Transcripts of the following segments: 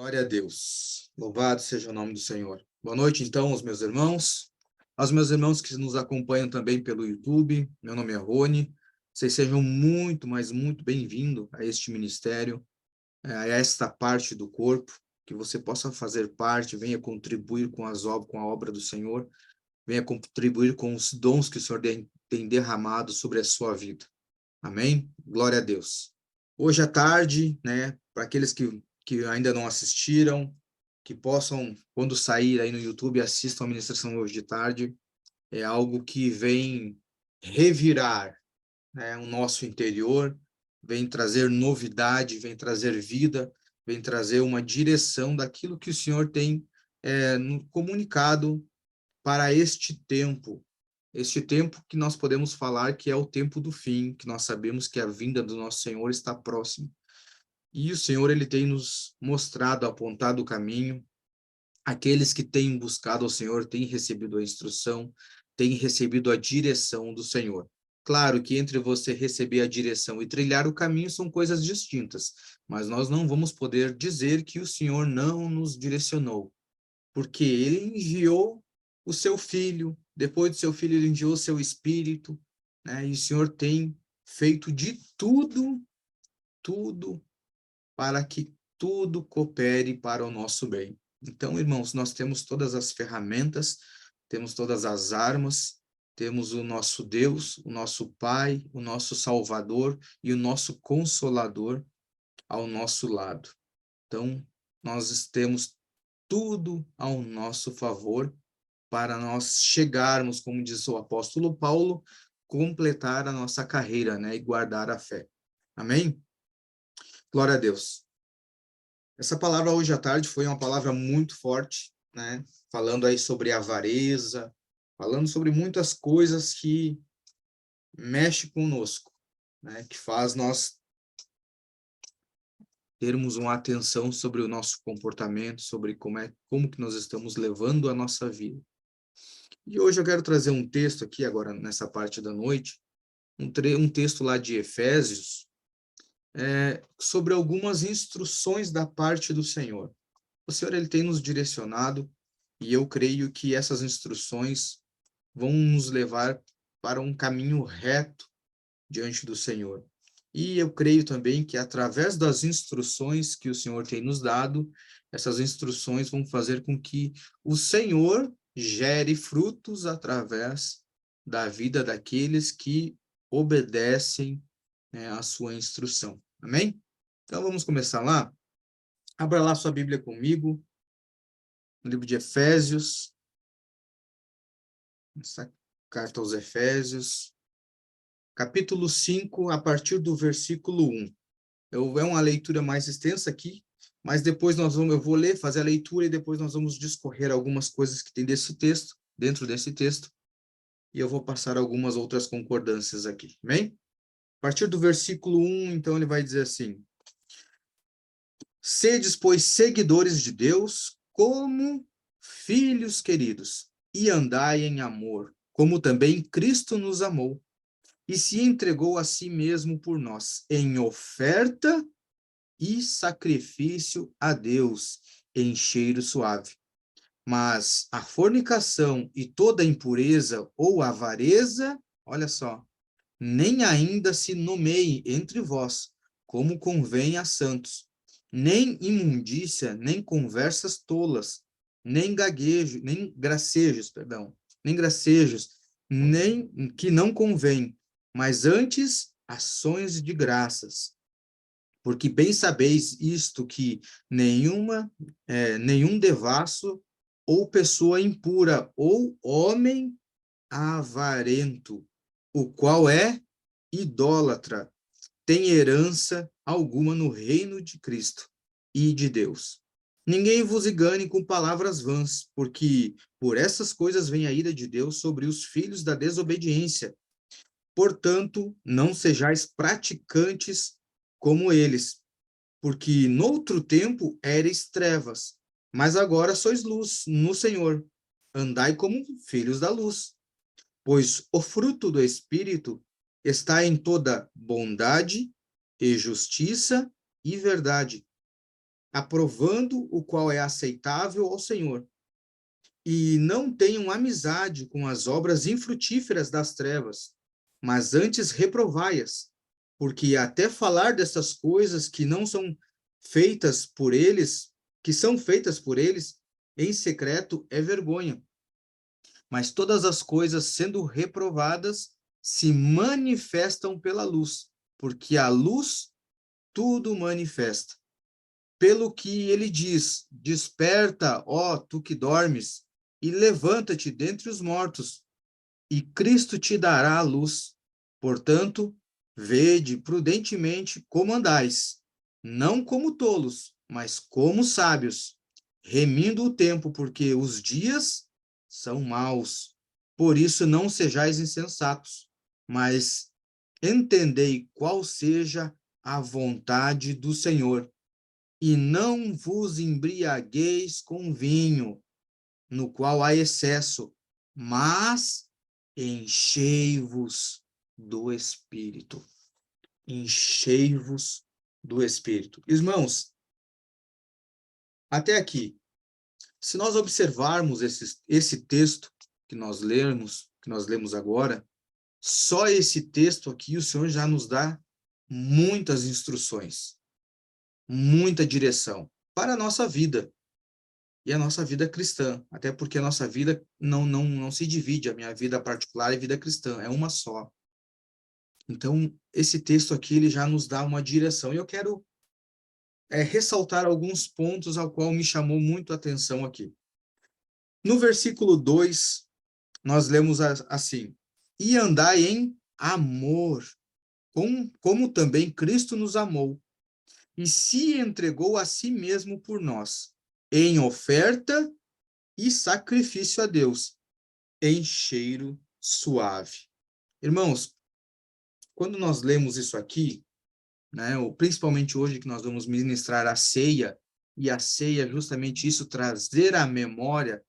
Glória a Deus. Louvado seja o nome do Senhor. Boa noite, então, aos meus irmãos. Aos meus irmãos que nos acompanham também pelo YouTube. Meu nome é Rony. Vocês sejam muito, mas muito bem-vindos a este ministério, a esta parte do corpo, que você possa fazer parte, venha contribuir com com a obra do Senhor, venha contribuir com os dons que o Senhor tem derramado sobre a sua vida. Amém? Glória a Deus. Hoje à tarde, né, para aqueles que ainda não assistiram, que possam, quando sair aí no YouTube, assistam a ministração hoje de tarde. É algo que vem revirar, né, o nosso interior, vem trazer novidade, vem trazer vida, vem trazer uma direção daquilo que o Senhor tem comunicado para este tempo que nós podemos falar que é o tempo do fim, que nós sabemos que a vinda do nosso Senhor está próxima. E o Senhor, ele tem nos mostrado, apontado o caminho. Aqueles que têm buscado ao Senhor têm recebido a instrução, têm recebido a direção do Senhor. Claro que entre você receber a direção e trilhar o caminho são coisas distintas, mas nós não vamos poder dizer que o Senhor não nos direcionou, porque ele enviou o seu filho, depois do seu filho ele enviou o seu espírito, né? E o Senhor tem feito de tudo para que tudo coopere para o nosso bem. Então, irmãos, nós temos todas as ferramentas, temos todas as armas, temos o nosso Deus, o nosso Pai, o nosso Salvador e o nosso Consolador ao nosso lado. Então, nós temos tudo ao nosso favor para nós chegarmos, como diz o apóstolo Paulo, completar a nossa carreira, né, e guardar a fé. Amém? Glória a Deus. Essa palavra hoje à tarde foi uma palavra muito forte, né? Falando aí sobre avareza, falando sobre muitas coisas que mexe conosco, né? Que faz nós termos uma atenção sobre o nosso comportamento, sobre como que nós estamos levando a nossa vida. E hoje eu quero trazer um texto aqui, agora nessa parte da noite, um texto lá de Efésios, sobre algumas instruções da parte do Senhor. O Senhor, ele tem nos direcionado, e eu creio que essas instruções vão nos levar para um caminho reto diante do Senhor. E eu creio também que através das instruções que o Senhor tem nos dado, essas instruções vão fazer com que o Senhor gere frutos através da vida daqueles que obedecem, né, à sua instrução. Amém? Então vamos começar lá. Abra lá sua Bíblia comigo, no livro de Efésios, essa carta aos Efésios, capítulo 5, a partir do versículo 1. É uma leitura mais extensa aqui, mas depois eu vou ler, fazer a leitura, e depois nós vamos discorrer algumas coisas que tem dentro desse texto, e eu vou passar algumas outras concordâncias aqui, amém? A partir do versículo 1, então, ele vai dizer assim: Sedes, pois, seguidores de Deus, como filhos queridos, e andai em amor, como também Cristo nos amou, e se entregou a si mesmo por nós, em oferta e sacrifício a Deus, em cheiro suave. Mas a fornicação e toda impureza ou avareza, olha só, nem ainda se nomeie entre vós, como convém a santos, nem imundícia, nem conversas tolas, nem gaguejo, nem gracejos, nem que não convém, mas antes ações de graças. Porque bem sabeis isto, que nenhum devasso, ou pessoa impura, ou homem avarento, o qual é idólatra, tem herança alguma no reino de Cristo e de Deus. Ninguém vos engane com palavras vãs, porque por essas coisas vem a ira de Deus sobre os filhos da desobediência. Portanto, não sejais praticantes como eles, porque noutro tempo éreis trevas, mas agora sois luz no Senhor. Andai como filhos da luz, pois o fruto do Espírito está em toda bondade e justiça e verdade, aprovando o qual é aceitável ao Senhor. E não tenham amizade com as obras infrutíferas das trevas, mas antes reprovai-as, porque até falar dessas coisas que não são feitas por eles, que são feitas por eles, em secreto é vergonha. Mas todas as coisas, sendo reprovadas, se manifestam pela luz, porque a luz tudo manifesta. Pelo que ele diz: desperta, ó tu que dormes, e levanta-te dentre os mortos, e Cristo te dará a luz. Portanto, vede prudentemente como andais, não como tolos, mas como sábios, remindo o tempo, porque os dias são maus. Por isso não sejais insensatos, mas entendei qual seja a vontade do Senhor. E não vos embriagueis com vinho, no qual há excesso, mas enchei-vos do Espírito. Enchei-vos do Espírito. Irmãos, até aqui, se nós observarmos esse texto que nós lemos agora, só esse texto aqui, o Senhor já nos dá muitas instruções, muita direção para a nossa vida. E a nossa vida cristã, até porque a nossa vida não se divide, a minha vida particular e vida cristã, é uma só. Então, esse texto aqui, ele já nos dá uma direção, e eu quero ressaltar alguns pontos ao qual me chamou muito a atenção aqui. No versículo 2, nós lemos assim: e andai em amor, como também Cristo nos amou, e se entregou a si mesmo por nós, em oferta e sacrifício a Deus, em cheiro suave. Irmãos, quando nós lemos isso aqui, né, ou principalmente hoje que nós vamos ministrar a ceia, e a ceia é justamente isso, trazer à memória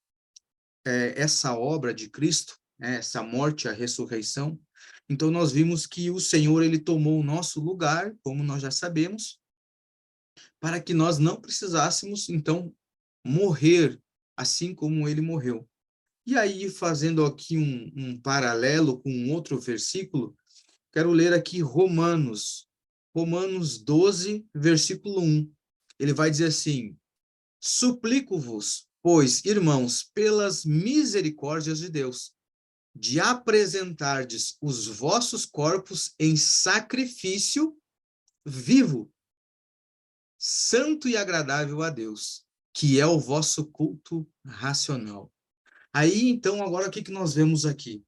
essa obra de Cristo, essa morte e a ressurreição. Então nós vimos que o Senhor, ele tomou o nosso lugar, como nós já sabemos, para que nós não precisássemos, então, morrer assim como ele morreu. E aí, fazendo aqui um paralelo com um outro versículo, quero ler aqui Romanos 12, versículo 1. Ele vai dizer assim: suplico-vos, pois, irmãos, pelas misericórdias de Deus, de apresentardes os vossos corpos em sacrifício vivo, santo e agradável a Deus, que é o vosso culto racional. Aí, então, agora o que nós vemos aqui?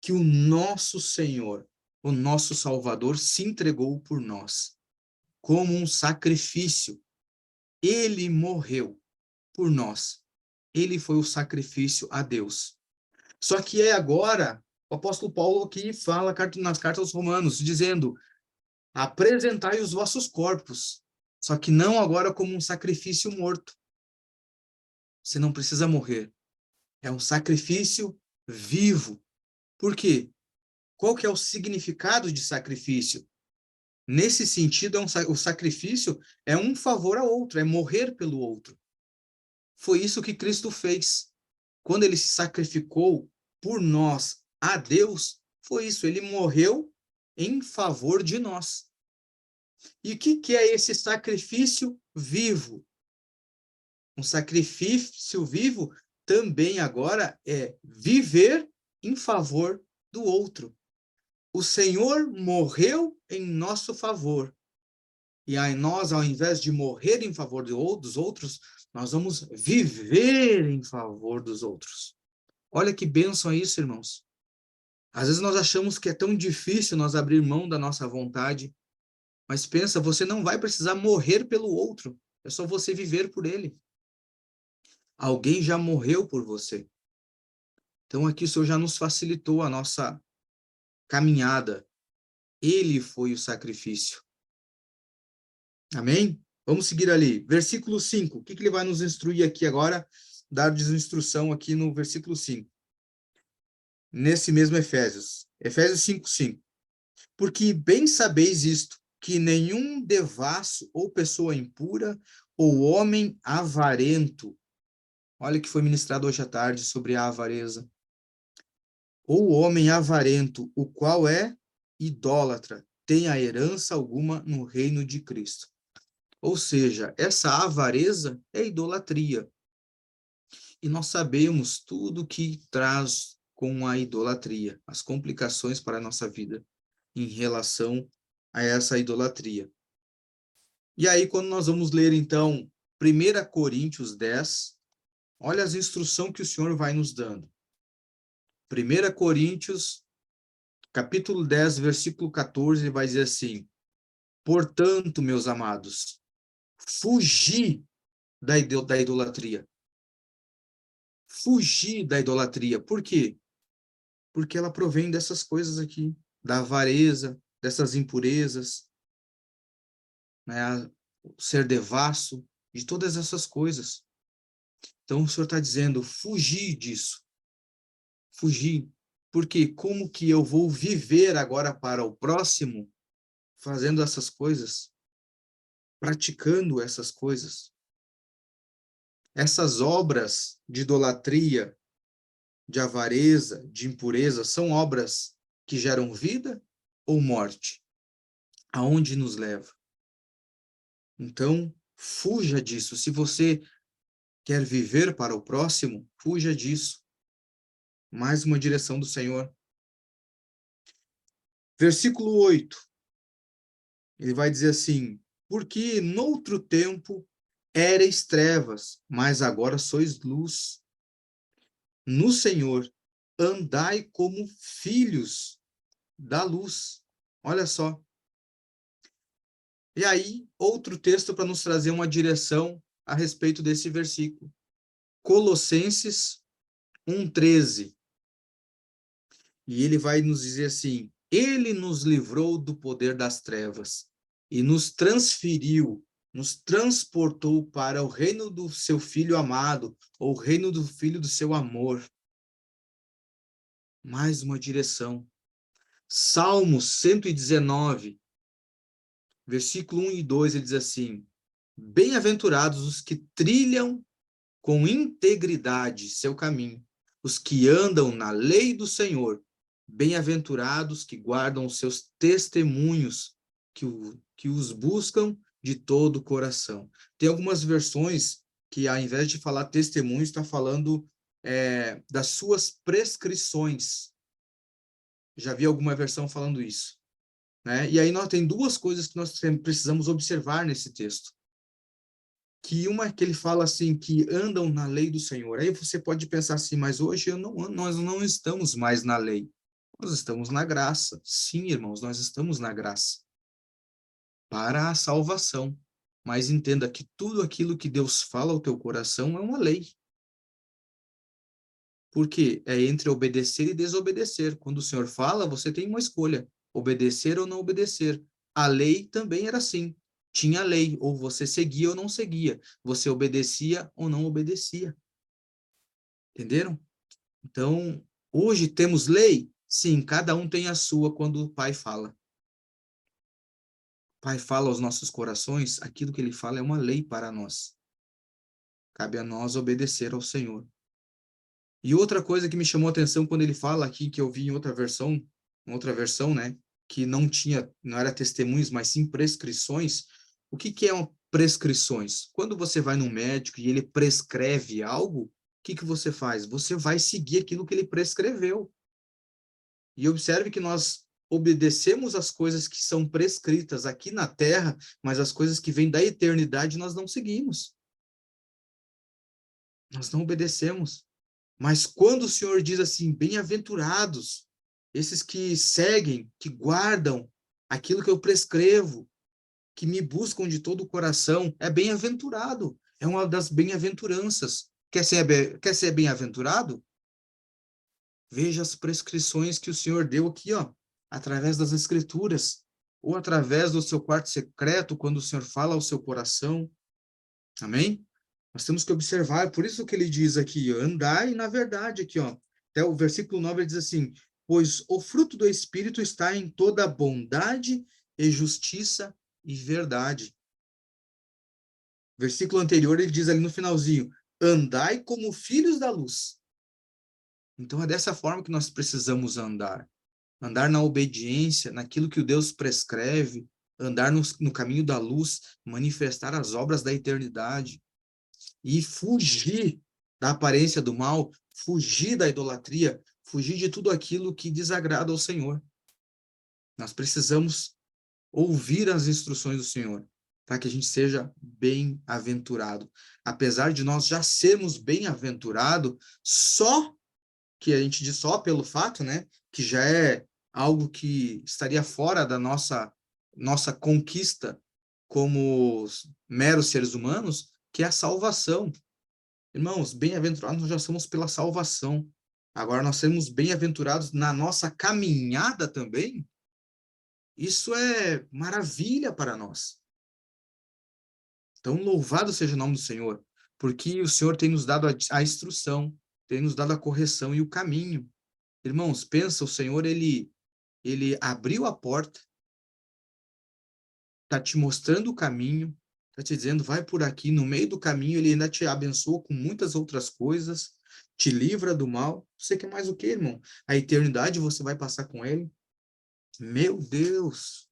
Que o nosso Senhor, o nosso Salvador, se entregou por nós como um sacrifício. Ele morreu por nós. Ele foi o sacrifício a Deus. Só que agora, o apóstolo Paulo aqui fala nas cartas aos Romanos, dizendo: apresentai os vossos corpos, só que não agora como um sacrifício morto. Você não precisa morrer. É um sacrifício vivo. Por quê? Qual que é o significado de sacrifício? Nesse sentido, o sacrifício é um favor ao outro, é morrer pelo outro. Foi isso que Cristo fez. Quando ele se sacrificou por nós a Deus, foi isso, ele morreu em favor de nós. E o que é esse sacrifício vivo? Um sacrifício vivo também agora é viver em favor do outro. O Senhor morreu em nosso favor. E aí nós, ao invés de morrer em favor dos outros, nós vamos viver em favor dos outros. Olha que bênção é isso, irmãos. Às vezes nós achamos que é tão difícil nós abrir mão da nossa vontade, mas pensa, você não vai precisar morrer pelo outro, é só você viver por ele. Alguém já morreu por você. Então aqui o Senhor já nos facilitou a nossa caminhada. Ele foi o sacrifício. Amém? Vamos seguir ali. Versículo 5. O que ele vai nos instruir aqui agora? Dar-nos instrução aqui no versículo 5. Nesse mesmo Efésios. Efésios 5:5. Porque bem sabeis isto, que nenhum devasso ou pessoa impura ou homem avarento, olha que foi ministrado hoje à tarde sobre a avareza, ou homem avarento, o qual é idólatra, tenha herança alguma no reino de Cristo. Ou seja, essa avareza é idolatria. E nós sabemos tudo que traz com a idolatria, as complicações para a nossa vida em relação a essa idolatria. E aí, quando nós vamos ler, então, 1 Coríntios 10, olha as instruções que o Senhor vai nos dando. 1 Coríntios, capítulo 10, versículo 14, vai dizer assim: portanto, meus amados, fugi da idolatria. Fugir da idolatria. Por quê? Porque ela provém dessas coisas aqui, da avareza, dessas impurezas, né? Ser devasso, de todas essas coisas. Então, o Senhor está dizendo, fugir disso. Fugir. Porque como que eu vou viver agora para o próximo fazendo essas coisas? Praticando essas coisas? Essas obras de idolatria, de avareza, de impureza, são obras que geram vida ou morte? Aonde nos leva? Então, fuja disso. Se você quer viver para o próximo, fuja disso. Mais uma direção do Senhor. Versículo 8. Ele vai dizer assim: porque noutro tempo éreis trevas, mas agora sois luz. No Senhor, andai como filhos da luz. Olha só. E aí, outro texto para nos trazer uma direção a respeito desse versículo. Colossenses 1:13. E ele vai nos dizer assim: ele nos livrou do poder das trevas e nos transferiu, nos transportou para o reino do seu Filho amado, ou o reino do Filho do seu amor. Mais uma direção. Salmo 119, versículo 1 e 2, ele diz assim: bem-aventurados os que trilham com integridade seu caminho, os que andam na lei do Senhor, bem-aventurados que guardam os seus testemunhos, que os buscam de todo o coração. Tem algumas versões que, ao invés de falar testemunhos, está falando das suas prescrições. Já vi alguma versão falando isso, né? E aí nós tem duas coisas que nós precisamos observar nesse texto. Que uma que ele fala assim, que andam na lei do Senhor. Aí você pode pensar assim, mas hoje nós não estamos mais na lei. Nós estamos na graça. Sim, irmãos, nós estamos na graça. Para a salvação. Mas entenda que tudo aquilo que Deus fala ao teu coração é uma lei. Porque é entre obedecer e desobedecer. Quando o Senhor fala, você tem uma escolha. Obedecer ou não obedecer. A lei também era assim. Tinha lei, ou você seguia ou não seguia. Você obedecia ou não obedecia. Entenderam? Então, hoje temos lei? Sim, cada um tem a sua quando o Pai fala. O Pai fala aos nossos corações, aquilo que ele fala é uma lei para nós. Cabe a nós obedecer ao Senhor. E outra coisa que me chamou a atenção quando ele fala aqui, que eu vi em outra versão, né, que não era testemunhos, mas sim prescrições. O que é uma prescrições? Quando você vai no médico e ele prescreve algo, o que você faz? Você vai seguir aquilo que ele prescreveu. E observe que nós obedecemos as coisas que são prescritas aqui na terra, mas as coisas que vêm da eternidade nós não seguimos. Nós não obedecemos. Mas quando o Senhor diz assim, bem-aventurados, esses que seguem, que guardam aquilo que eu prescrevo, que me buscam de todo o coração, é bem-aventurado. É uma das bem-aventuranças. Quer ser bem-aventurado? Veja as prescrições que o Senhor deu aqui, ó, através das Escrituras, ou através do seu quarto secreto, quando o Senhor fala ao seu coração. Amém? Nós temos que observar, por isso que ele diz aqui, andai na verdade, aqui, ó. Até o versículo 9 ele diz assim: pois o fruto do Espírito está em toda bondade e justiça e verdade. Versículo anterior, ele diz ali no finalzinho, andai como filhos da luz. Então, é dessa forma que nós precisamos andar. Andar na obediência, naquilo que o Deus prescreve, andar no caminho da luz, manifestar as obras da eternidade e fugir da aparência do mal, fugir da idolatria, fugir de tudo aquilo que desagrada ao Senhor. Nós precisamos ouvir as instruções do Senhor, para que a gente seja bem-aventurado. Apesar de nós já sermos bem-aventurado, só que a gente diz só pelo fato, né, que já é algo que estaria fora da nossa conquista como meros seres humanos, que é a salvação. Irmãos, bem-aventurados nós já somos pela salvação. Agora nós sermos bem-aventurados na nossa caminhada também, isso é maravilha para nós. Então, louvado seja o nome do Senhor, porque o Senhor tem nos dado a instrução, tem nos dado a correção e o caminho. Irmãos, pensa, o Senhor, ele abriu a porta, está te mostrando o caminho, está te dizendo, vai por aqui. No meio do caminho, ele ainda te abençoa com muitas outras coisas, te livra do mal. Você quer mais o quê, irmão? A eternidade você vai passar com ele? Meu Deus!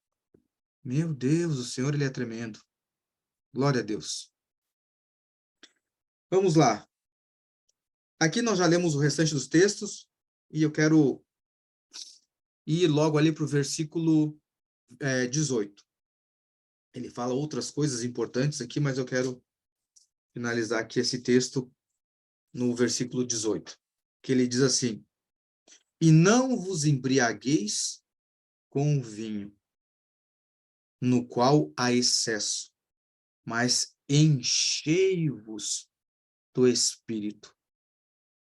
Meu Deus, o Senhor, ele é tremendo. Glória a Deus. Vamos lá. Aqui nós já lemos o restante dos textos e eu quero ir logo ali para o versículo 18. Ele fala outras coisas importantes aqui, mas eu quero finalizar aqui esse texto no versículo 18, que ele diz assim, e não vos embriagueis com o vinho, no qual há excesso, mas enchei-vos do Espírito.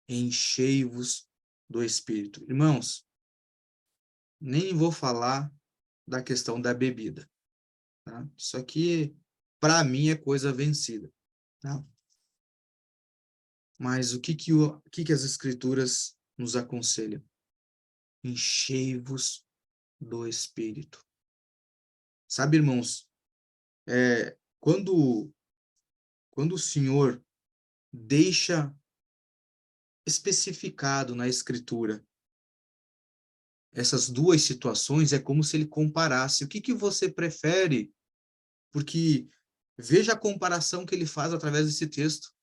Enchei-vos do Espírito. Irmãos, nem vou falar da questão da bebida. Tá? Isso aqui, para mim, é coisa vencida. Tá? Mas o que as Escrituras nos aconselham? Enchei-vos do Espírito. Sabe, irmãos, quando o Senhor deixa especificado na Escritura essas duas situações, é como se ele comparasse. O que você prefere? Porque veja a comparação que ele faz através desse texto.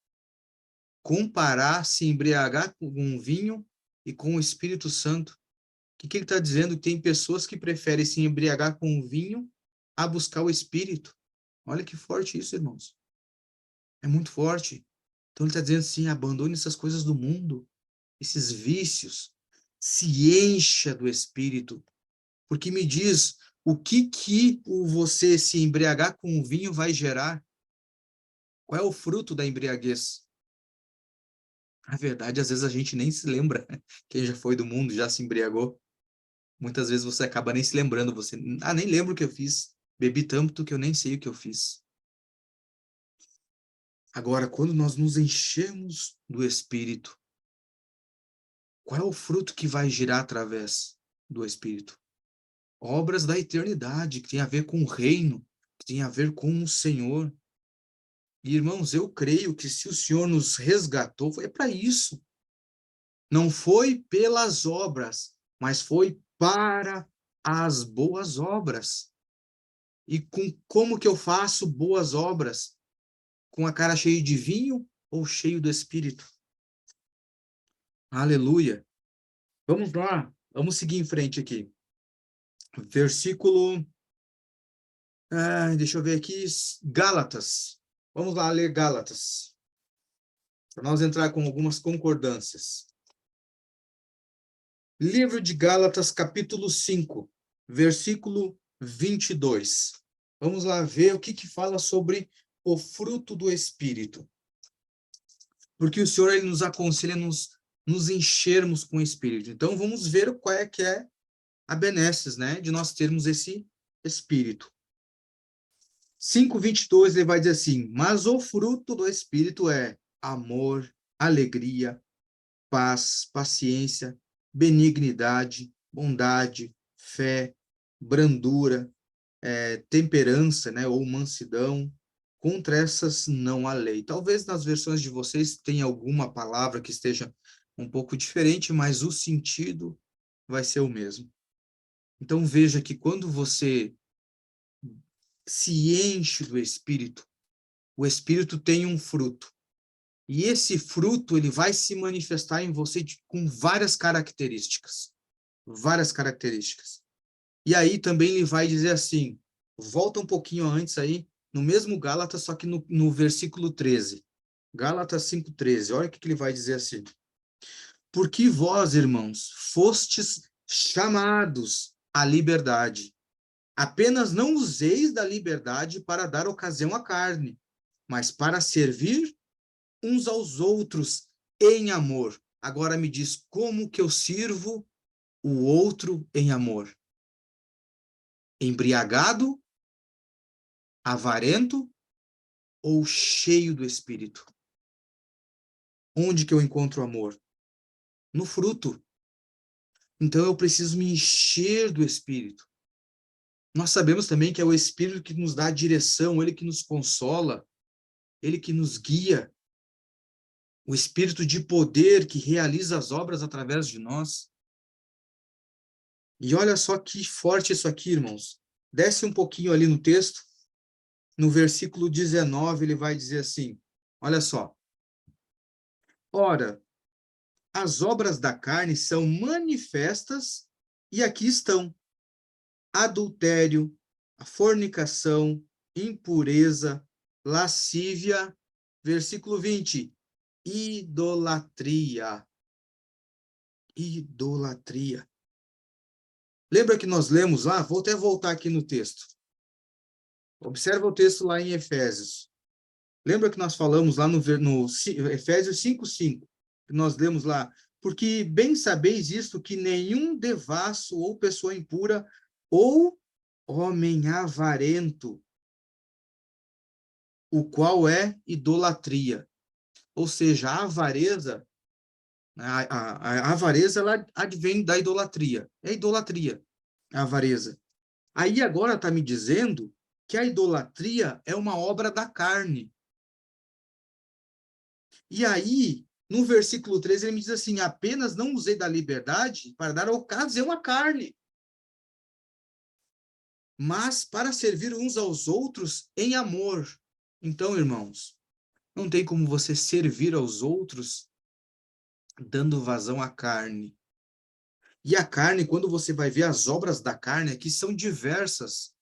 Comparar se embriagar com um vinho e com o Espírito Santo. O que ele está dizendo? Tem pessoas que preferem se embriagar com o vinho a buscar o Espírito. Olha que forte isso, irmãos. É muito forte. Então ele está dizendo assim, abandone essas coisas do mundo, esses vícios, se encha do Espírito. Porque me diz, o que você se embriagar com o vinho vai gerar? Qual é o fruto da embriaguez? Na verdade, às vezes a gente nem se lembra. Quem já foi do mundo, já se embriagou. Muitas vezes você acaba nem se lembrando. Você, nem lembro o que eu fiz. Bebi tanto que eu nem sei o que eu fiz. Agora, quando nós nos enchemos do Espírito, qual é o fruto que vai girar através do Espírito? Obras da eternidade, que tem a ver com o reino, que tem a ver com o Senhor. E, irmãos, eu creio que se o Senhor nos resgatou, foi para isso. Não foi pelas obras, mas foi para as boas obras. E como que eu faço boas obras? Com a cara cheia de vinho ou cheio do Espírito? Aleluia. Vamos lá, vamos seguir em frente aqui. Versículo, deixa eu ver aqui, Gálatas. Vamos lá ler Gálatas, para nós entrar com algumas concordâncias. Livro de Gálatas, capítulo 5, versículo 22. Vamos lá ver o que fala sobre o fruto do Espírito. Porque o Senhor ele nos aconselha a nos enchermos com o Espírito. Então, vamos ver qual é que é a benesses, né, de nós termos esse Espírito. 5:22 ele vai dizer assim, mas o fruto do Espírito é amor, alegria, paz, paciência, benignidade, bondade, fé, brandura, temperança, né, ou mansidão. Contra essas não há lei. Talvez nas versões de vocês tenha alguma palavra que esteja um pouco diferente, mas o sentido vai ser o mesmo. Então veja que quando você se enche do Espírito, o Espírito tem um fruto. E esse fruto ele vai se manifestar em você com várias características. Várias características. E aí também ele vai dizer assim, volta um pouquinho antes aí, no mesmo Gálatas, só que no versículo 13. Gálatas 5:13. Olha o que ele vai dizer assim. Porque vós, irmãos, fostes chamados à liberdade. Apenas não useis da liberdade para dar ocasião à carne, mas para servir uns aos outros em amor. Agora me diz, como que eu sirvo o outro em amor? Embriagado, avarento ou cheio do Espírito? Onde que eu encontro amor? No fruto. Então eu preciso me encher do Espírito. Nós sabemos também que é o Espírito que nos dá a direção, ele que nos consola, ele que nos guia. O Espírito de poder que realiza as obras através de nós. E olha só que forte isso aqui, irmãos. Desce um pouquinho ali no texto, no versículo 19, ele vai dizer assim, olha só. Ora, as obras da carne são manifestas e aqui estão: adultério, a fornicação, impureza, lascívia, versículo 20, idolatria. Idolatria. Lembra que nós lemos lá? Vou até voltar aqui no texto. Observa o texto lá em Efésios. Lembra que nós falamos lá no Efésios 5:5, que nós lemos lá, porque bem sabeis isto, que nenhum devasso ou pessoa impura ou homem avarento, o qual é idolatria. Ou seja, a avareza, a avareza ela advém da idolatria. É idolatria, a avareza. Aí agora está me dizendo que a idolatria é uma obra da carne. E aí, no versículo 13, ele me diz assim, apenas não usei da liberdade para dar ocasião à carne, mas para servir uns aos outros em amor. Então, irmãos, não tem como você servir aos outros dando vazão à carne. E a carne, quando você vai ver as obras da carne aqui, são diversas.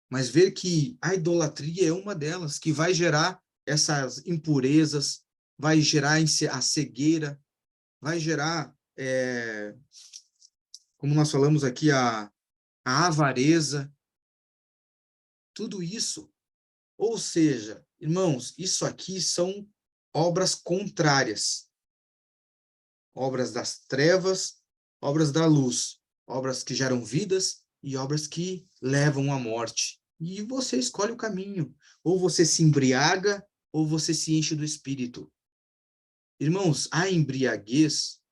Mas ver que a idolatria é uma delas, que vai gerar essas impurezas, vai gerar a cegueira, vai gerar, como nós falamos aqui, a avareza, tudo isso. Ou seja, irmãos, isso aqui são obras contrárias, obras das trevas, obras da luz, obras que geram vidas e obras que levam à morte. E você escolhe o caminho, ou você se embriaga, ou você se enche do Espírito. Irmãos, a embriaguez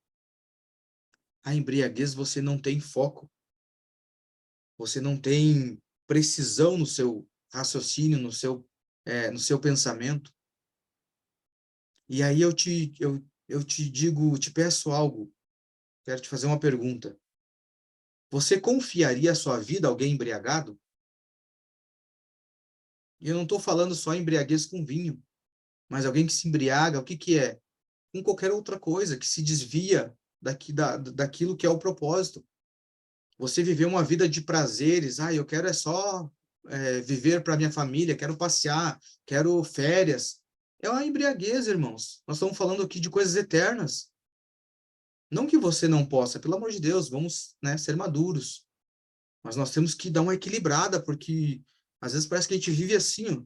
você não tem foco, você não tem precisão no seu raciocínio, no seu pensamento. E aí eu te digo, te peço algo, quero te fazer uma pergunta. Você confiaria a sua vida a alguém embriagado? E eu não estou falando só embriaguez com vinho, mas alguém que se embriaga, o que que é? Com qualquer outra coisa, que se desvia daquilo que é o propósito. Você viver uma vida de prazeres, eu quero só viver para minha família, quero passear, quero férias. É uma embriaguez, irmãos. Nós estamos falando aqui de coisas eternas. Não que você não possa, pelo amor de Deus, vamos, né, ser maduros. Mas nós temos que dar uma equilibrada, porque às vezes parece que a gente vive assim, ó,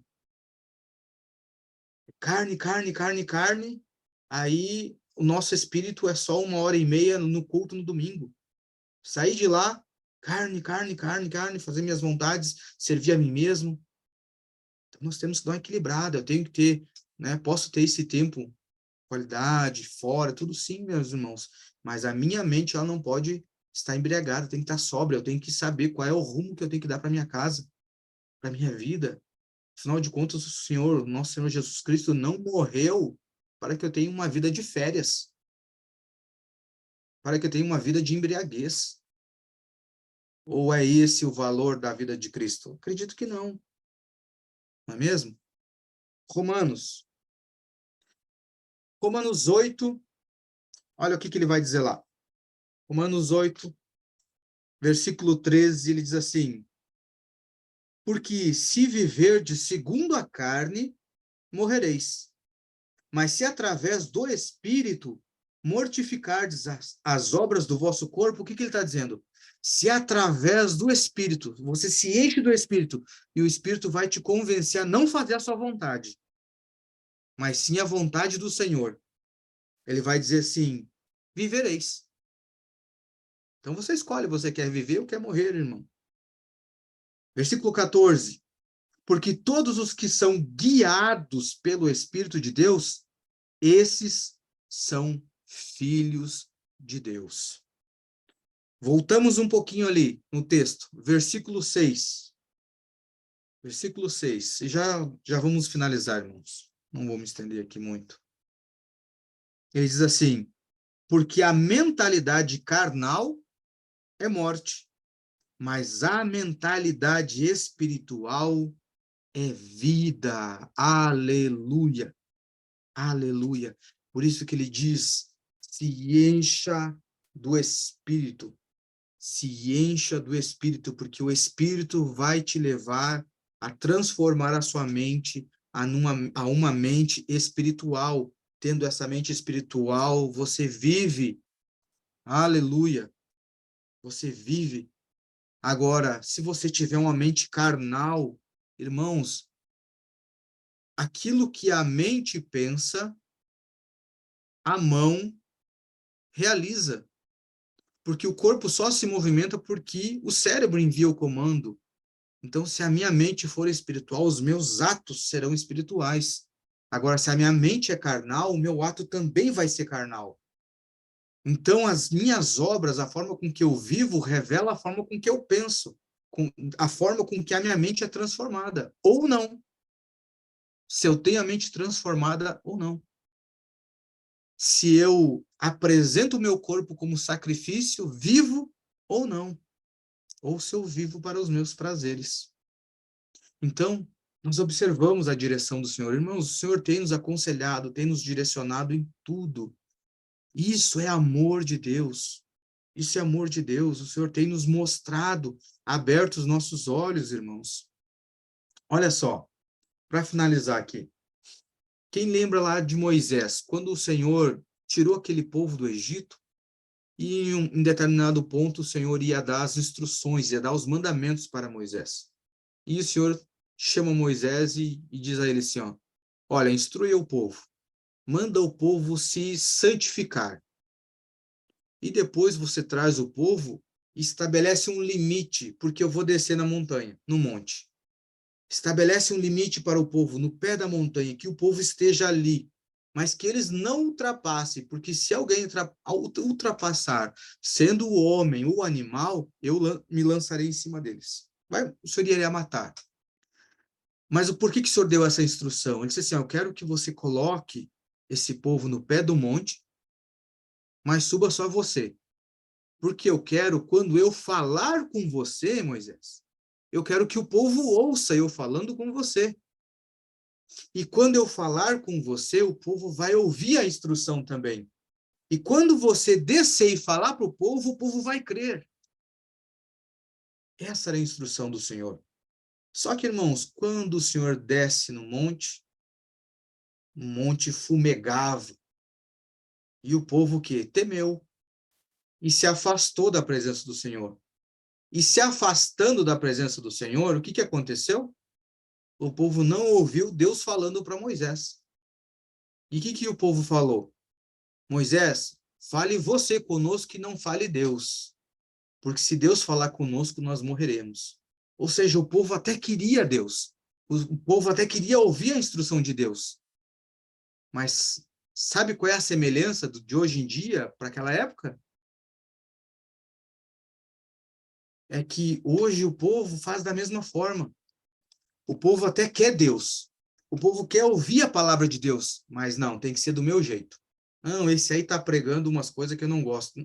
carne, carne, carne, carne, aí o nosso espírito é só 1h30 no culto no domingo. Sair de lá, carne, carne, carne, carne, fazer minhas vontades, servir a mim mesmo. Então nós temos que dar uma equilibrada, eu tenho que ter, né, posso ter esse tempo, qualidade, fora, tudo sim, meus irmãos, mas a minha mente ela não pode estar embriagado, eu tenho que estar sóbrio, eu tenho que saber qual é o rumo que eu tenho que dar para minha casa, para minha vida. Afinal de contas, o Senhor, nosso Senhor Jesus Cristo, não morreu para que eu tenha uma vida de férias, para que eu tenha uma vida de embriaguez. Ou é esse o valor da vida de Cristo? Acredito que não, não é mesmo? Romanos. Romanos 8, olha o que ele vai dizer lá. Romanos 8, versículo 13, ele diz assim: porque se viverdes segundo a carne, morrereis. Mas se através do Espírito mortificardes as obras do vosso corpo, o que ele está dizendo? Se através do Espírito, você se enche do Espírito, e o Espírito vai te convencer a não fazer a sua vontade, mas sim a vontade do Senhor. Ele vai dizer assim, vivereis. Então você escolhe, você quer viver ou quer morrer, irmão. Versículo 14. Porque todos os que são guiados pelo Espírito de Deus, esses são filhos de Deus. Voltamos um pouquinho ali no texto, versículo 6. Versículo 6. E já vamos finalizar, irmãos. Não vou me estender aqui muito. Ele diz assim: porque a mentalidade carnal é morte, mas a mentalidade espiritual é vida. Aleluia. Aleluia. Por isso que ele diz: se encha do Espírito. Se encha do Espírito, porque o Espírito vai te levar a transformar a sua mente a uma mente espiritual. Tendo essa mente espiritual, você vive. Aleluia. Você vive. Agora, se você tiver uma mente carnal, irmãos, aquilo que a mente pensa, a mão realiza. Porque o corpo só se movimenta porque o cérebro envia o comando. Então, se a minha mente for espiritual, os meus atos serão espirituais. Agora, se a minha mente é carnal, o meu ato também vai ser carnal. Então, as minhas obras, a forma com que eu vivo, revela a forma com que eu penso, a forma com que a minha mente é transformada, ou não. Se eu tenho a mente transformada ou não. Se eu apresento o meu corpo como sacrifício, vivo ou não. Ou se eu vivo para os meus prazeres. Então, nós observamos a direção do Senhor. Irmãos, o Senhor tem nos aconselhado, tem nos direcionado em tudo. Isso é amor de Deus. Isso é amor de Deus. O Senhor tem nos mostrado, aberto os nossos olhos, irmãos. Olha só, para finalizar aqui. Quem lembra lá de Moisés, quando o Senhor tirou aquele povo do Egito, e em determinado ponto o Senhor ia dar as instruções, ia dar os mandamentos para Moisés. E o Senhor chama Moisés e diz a ele assim, ó, olha, instrui o povo, manda o povo se santificar. E depois você traz o povo e estabelece um limite, porque eu vou descer na montanha, no monte. Estabelece um limite para o povo, no pé da montanha, que o povo esteja ali, mas que eles não ultrapassem, porque se alguém ultrapassar, sendo o homem ou o animal, eu me lançarei em cima deles. O Senhor iria matar. Mas por que o Senhor deu essa instrução? Ele disse assim, eu quero que você coloque esse povo no pé do monte, mas suba só você. Porque eu quero, quando eu falar com você, Moisés, eu quero que o povo ouça eu falando com você. E quando eu falar com você, o povo vai ouvir a instrução também. E quando você descer e falar para o povo vai crer. Essa era a instrução do Senhor. Só que, irmãos, quando o Senhor desce no monte, o monte fumegava. E o povo que temeu e se afastou da presença do Senhor. E se afastando da presença do Senhor, o que aconteceu? O povo não ouviu Deus falando para Moisés. E o que o povo falou? Moisés, fale você conosco e não fale Deus. Porque se Deus falar conosco, nós morreremos. Ou seja, o povo até queria Deus. O povo até queria ouvir a instrução de Deus. Mas sabe qual é a semelhança de hoje em dia para aquela época? é que hoje o povo faz da mesma forma. O povo até quer Deus. O povo quer ouvir a palavra de Deus, mas não, tem que ser do meu jeito. Não, esse aí está pregando umas coisas que eu não gosto.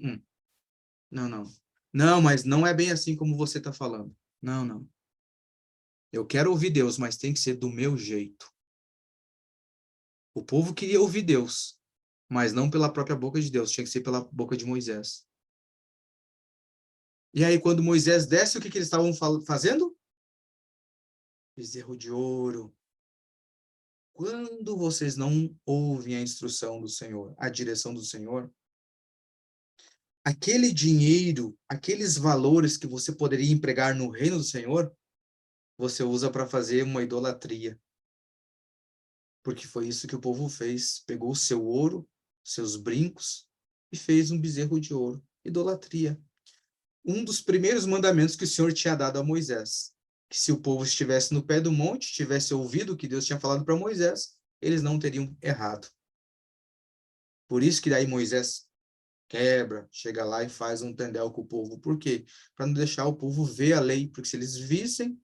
Não, não. Não, mas não é bem assim como você está falando. Não, não. Eu quero ouvir Deus, mas tem que ser do meu jeito. O povo queria ouvir Deus, mas não pela própria boca de Deus, tinha que ser pela boca de Moisés. E aí, quando Moisés desce, o que eles estavam fazendo? Bezerro de ouro. Quando vocês não ouvem a instrução do Senhor, a direção do Senhor, aquele dinheiro, aqueles valores que você poderia empregar no reino do Senhor, você usa para fazer uma idolatria. Porque foi isso que o povo fez. Pegou o seu ouro, seus brincos, e fez um bezerro de ouro. Idolatria. Um dos primeiros mandamentos que o Senhor tinha dado a Moisés. Que se o povo estivesse no pé do monte, tivesse ouvido o que Deus tinha falado para Moisés, eles não teriam errado. Por isso que daí Moisés quebra, chega lá e faz um tendel com o povo. Por quê? Para não deixar o povo ver a lei, porque se eles vissem,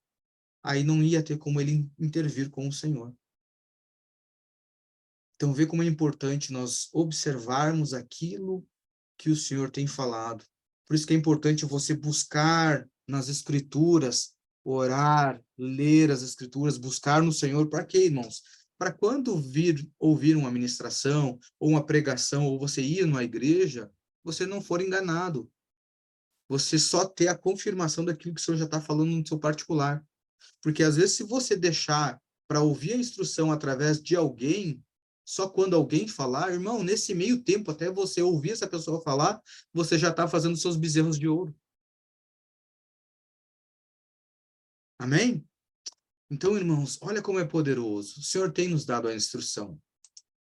aí não ia ter como ele intervir com o Senhor. Então, vê como é importante nós observarmos aquilo que o Senhor tem falado. Por isso que é importante você buscar nas Escrituras, orar, ler as Escrituras, buscar no Senhor. Para quê, irmãos? Para quando vir ouvir uma ministração, ou uma pregação, ou você ir numa igreja, você não for enganado. Você só ter a confirmação daquilo que o Senhor já está falando no seu particular. Porque às vezes, se você deixar para ouvir a instrução através de alguém, só quando alguém falar, irmão, nesse meio tempo, até você ouvir essa pessoa falar, você já está fazendo seus bezerros de ouro. Amém? Então, irmãos, olha como é poderoso. O Senhor tem nos dado a instrução.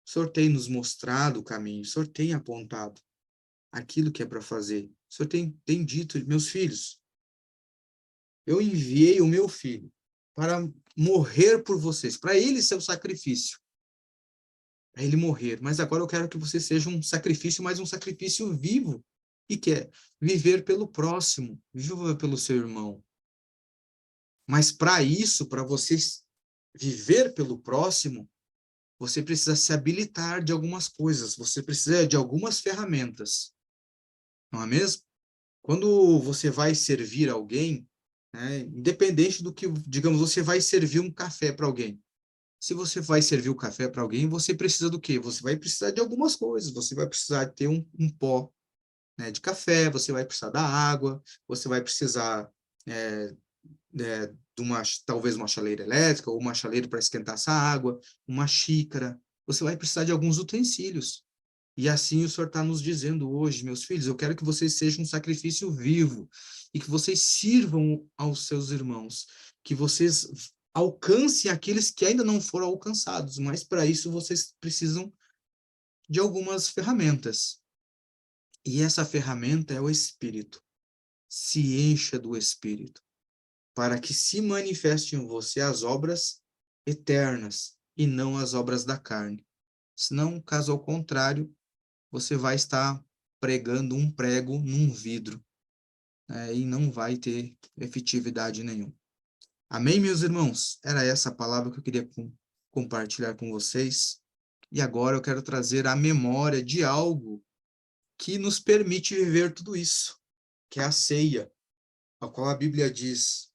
O Senhor tem nos mostrado o caminho. O Senhor tem apontado aquilo que é para fazer. O Senhor tem dito, meus filhos, eu enviei o meu filho para morrer por vocês, para ele ser o sacrifício. Para ele morrer. Mas agora eu quero que você seja um sacrifício, mas um sacrifício vivo. E que é viver pelo próximo, viva pelo seu irmão. Mas para isso, para você viver pelo próximo, você precisa se habilitar de algumas coisas, você precisa de algumas ferramentas. Não é mesmo? Quando você vai servir alguém, né, independente do que, digamos, você vai servir um café para alguém. Se você vai servir o café para alguém, você precisa do quê? Você vai precisar de algumas coisas. Você vai precisar ter um pó, né, de café, você vai precisar da água, você vai precisar é, de talvez uma chaleira elétrica ou uma chaleira para esquentar essa água, uma xícara. Você vai precisar de alguns utensílios. E assim o Senhor está nos dizendo hoje, meus filhos, eu quero que vocês sejam um sacrifício vivo e que vocês sirvam aos seus irmãos, que vocês alcancem aqueles que ainda não foram alcançados, mas para isso vocês precisam de algumas ferramentas. E essa ferramenta é o Espírito. Se encha do Espírito, para que se manifeste em você as obras eternas e não as obras da carne. Senão, caso ao contrário, você vai estar pregando um prego num vidro, né, e não vai ter efetividade nenhuma. Amém, meus irmãos? Era essa a palavra que eu queria compartilhar com vocês. E agora eu quero trazer a memória de algo que nos permite viver tudo isso, que é a ceia, a qual a Bíblia diz: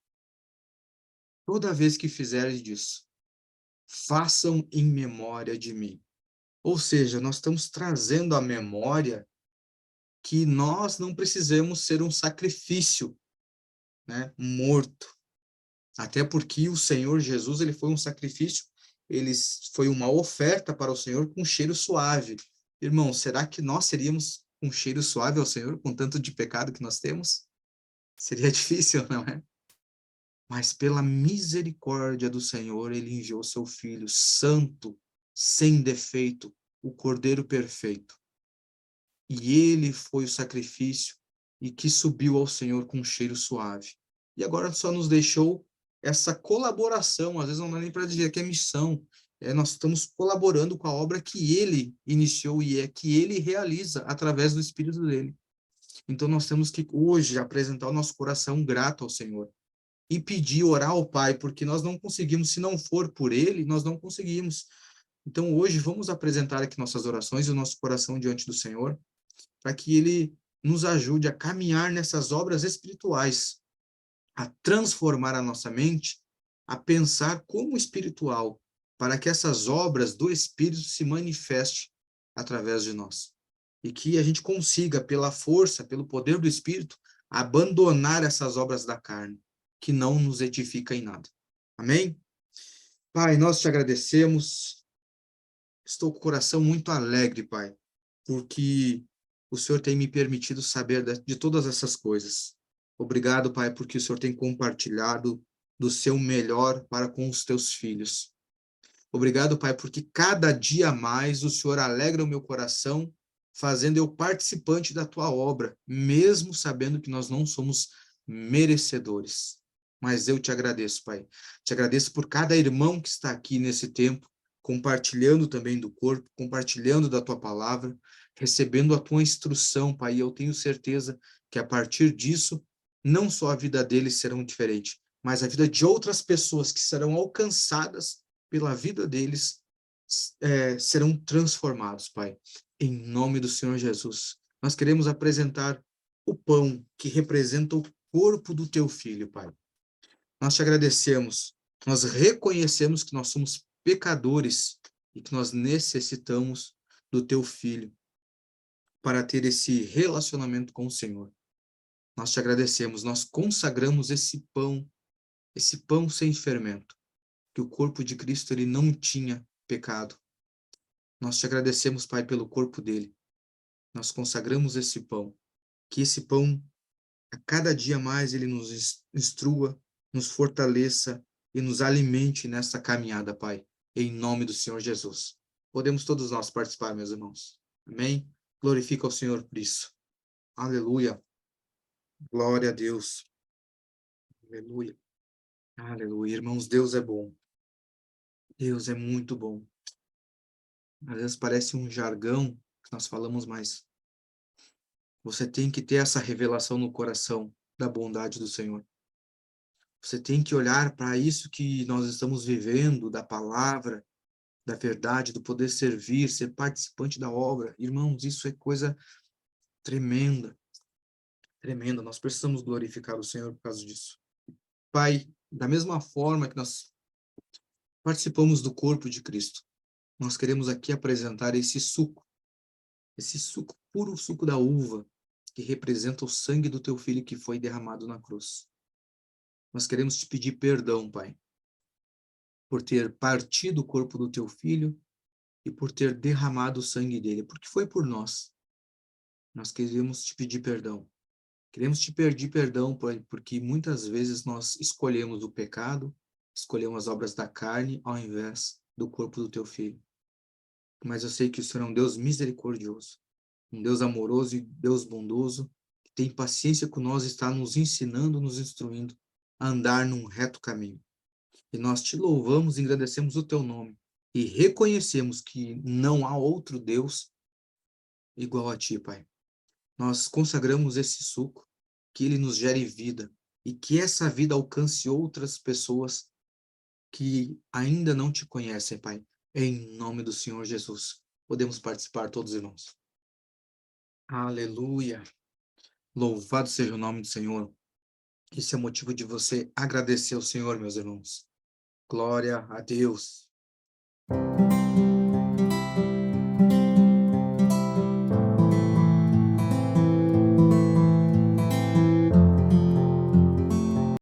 toda vez que fizerem disso, façam em memória de mim. Ou seja, nós estamos trazendo à memória que nós não precisamos ser um sacrifício, né, morto. Até porque o Senhor Jesus, ele foi um sacrifício, ele foi uma oferta para o Senhor com cheiro suave. Irmão, será que nós seríamos um cheiro suave ao Senhor com tanto de pecado que nós temos? Seria difícil, não é? Mas pela misericórdia do Senhor, ele enviou seu Filho santo, sem defeito, o Cordeiro perfeito. E ele foi o sacrifício e que subiu ao Senhor com um cheiro suave. E agora só nos deixou essa colaboração, às vezes não dá nem para dizer que é missão, nós estamos colaborando com a obra que ele iniciou e é que ele realiza através do Espírito dele. Então, nós temos que hoje apresentar o nosso coração grato ao Senhor e pedir, orar ao Pai, porque nós não conseguimos, se não for por Ele, nós não conseguimos. Então, hoje, vamos apresentar aqui nossas orações e o nosso coração diante do Senhor, para que Ele nos ajude a caminhar nessas obras espirituais, a transformar a nossa mente, a pensar como espiritual, para que essas obras do Espírito se manifestem através de nós. E que a gente consiga, pela força, pelo poder do Espírito, abandonar essas obras da carne, que não nos edifica em nada. Amém? Pai, nós te agradecemos. Estou com o coração muito alegre, Pai, porque o Senhor tem me permitido saber de todas essas coisas. Obrigado, Pai, porque o Senhor tem compartilhado do seu melhor para com os teus filhos. Obrigado, Pai, porque cada dia mais o Senhor alegra o meu coração, fazendo eu participante da tua obra, mesmo sabendo que nós não somos merecedores. Mas eu te agradeço, Pai. Te agradeço por cada irmão que está aqui nesse tempo, compartilhando também do corpo, compartilhando da tua palavra, recebendo a tua instrução, Pai. E eu tenho certeza que a partir disso, não só a vida deles será diferente, mas a vida de outras pessoas que serão alcançadas pela vida deles, serão transformados, Pai. Em nome do Senhor Jesus. Nós queremos apresentar o pão que representa o corpo do teu filho, Pai. Nós te agradecemos. Nós reconhecemos que nós somos pecadores e que nós necessitamos do teu filho para ter esse relacionamento com o Senhor. Nós te agradecemos. Nós consagramos esse pão sem fermento, que o corpo de Cristo ele não tinha pecado. Nós te agradecemos, Pai, pelo corpo dele. Nós consagramos esse pão, que esse pão, a cada dia mais, ele nos instrua, nos fortaleça e nos alimente nessa caminhada, Pai, em nome do Senhor Jesus. Podemos todos nós participar, meus irmãos. Amém? Glorifica ao Senhor por isso. Aleluia. Glória a Deus. Aleluia. Aleluia. Irmãos, Deus é bom. Deus é muito bom. Às vezes parece um jargão que nós falamos, mas você tem que ter essa revelação no coração da bondade do Senhor. Você tem que olhar para isso que nós estamos vivendo, da palavra, da verdade, do poder servir, ser participante da obra. Irmãos, isso é coisa tremenda, tremenda. Nós precisamos glorificar o Senhor por causa disso. Pai, da mesma forma que nós participamos do corpo de Cristo, nós queremos aqui apresentar esse suco, puro suco da uva, que representa o sangue do teu filho que foi derramado na cruz. Nós queremos te pedir perdão, Pai, por ter partido o corpo do teu filho e por ter derramado o sangue dele, porque foi por nós. Nós queremos te pedir perdão. Queremos te pedir perdão, Pai, porque muitas vezes nós escolhemos o pecado, escolhemos as obras da carne ao invés do corpo do teu filho. Mas eu sei que o Senhor é um Deus misericordioso, um Deus amoroso e Deus bondoso, que tem paciência com nós e está nos ensinando, nos instruindo a andar num reto caminho. E nós te louvamos e agradecemos o teu nome e reconhecemos que não há outro Deus igual a ti, Pai. Nós consagramos esse suco, que ele nos gere vida e que essa vida alcance outras pessoas que ainda não te conhecem, Pai. Em nome do Senhor Jesus. Podemos participar todos, irmãos. Aleluia. Louvado seja o nome do Senhor. Esse é o motivo de você agradecer ao Senhor, meus irmãos. Glória a Deus.